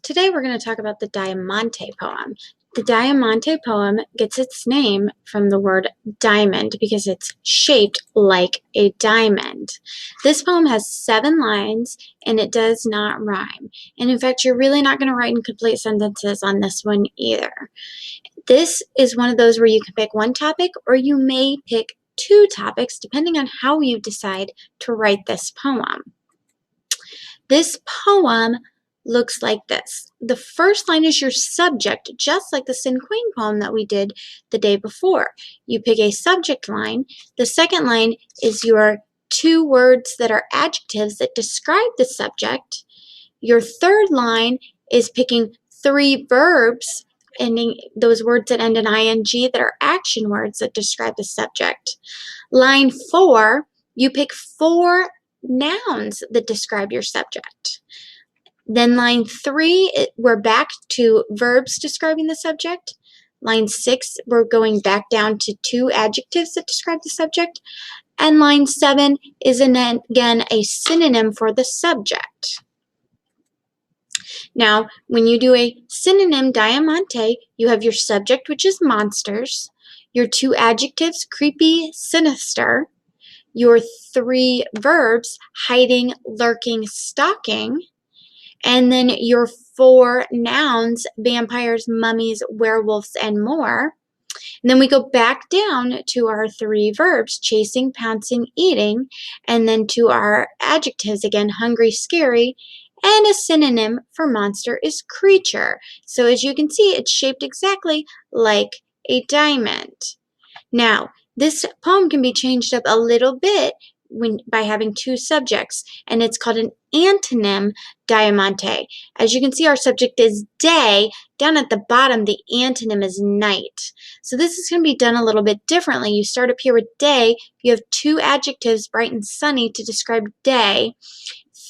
Today we're going to talk about the Diamante poem. The Diamante poem gets its name from the word diamond because it's shaped like a diamond. This poem has 7 lines and it does not rhyme. And in fact, you're really not going to write in complete sentences on this one either. This is one of those where you can pick one topic or you may pick 2 topics depending on how you decide to write this poem. This poem looks like this. The first line is your subject, just like the Sin Queen poem that we did the day before. You pick a subject line. The second line is your 2 words that are adjectives that describe the subject. Your third line is picking 3 verbs, ending those words that end in ing that are action words that describe the subject. Line 4, you pick 4 nouns that describe your subject. Then line 3, we're back to verbs describing the subject. Line 6, we're going back down to 2 adjectives that describe the subject. And line 7 is again a synonym for the subject. Now, when you do a synonym Diamante, you have your subject, which is monsters, your 2 adjectives, creepy, sinister, your 3 verbs, hiding, lurking, stalking, and then your 4 nouns, vampires, mummies, werewolves, and more. And then we go back down to our 3 verbs, chasing, pouncing, eating, and then to our adjectives, again, hungry, scary, and a synonym for monster is creature. So as you can see, it's shaped exactly like a diamond. Now, this poem can be changed up a little bit by having 2 subjects, and it's called an antonym Diamante. As you can see, our subject is day. Down at the bottom, the antonym is night. So this is going to be done a little bit differently. You start up here with day. You have 2 adjectives, bright and sunny, to describe day.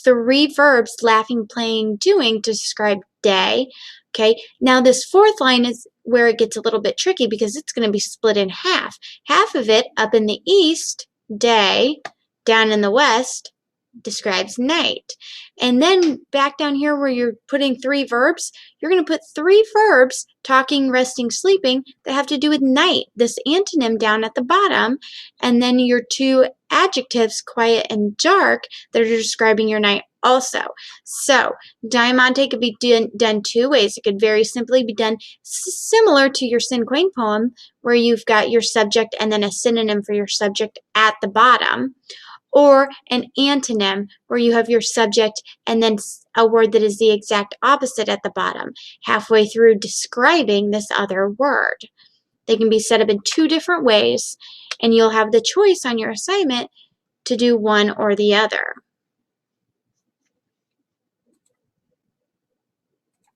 3 verbs, laughing, playing, doing, to describe day. Okay, now this 4th line is where it gets a little bit tricky because it's going to be split in half. Half of it up in the east, day, down in the west, describes night. And then back down here where you're putting 3 verbs, you're going to put 3 verbs, talking, resting, sleeping, that have to do with night, this antonym down at the bottom, and then your 2 adjectives, quiet and dark, that are describing your night also. So Diamante could be done 2 ways. It could very simply be done similar to your Sin Queen poem, where you've got your subject and then a synonym for your subject at the bottom, or an antonym where you have your subject and then a word that is the exact opposite at the bottom, halfway through describing this other word. They can be set up in 2 different ways, and you'll have the choice on your assignment to do one or the other.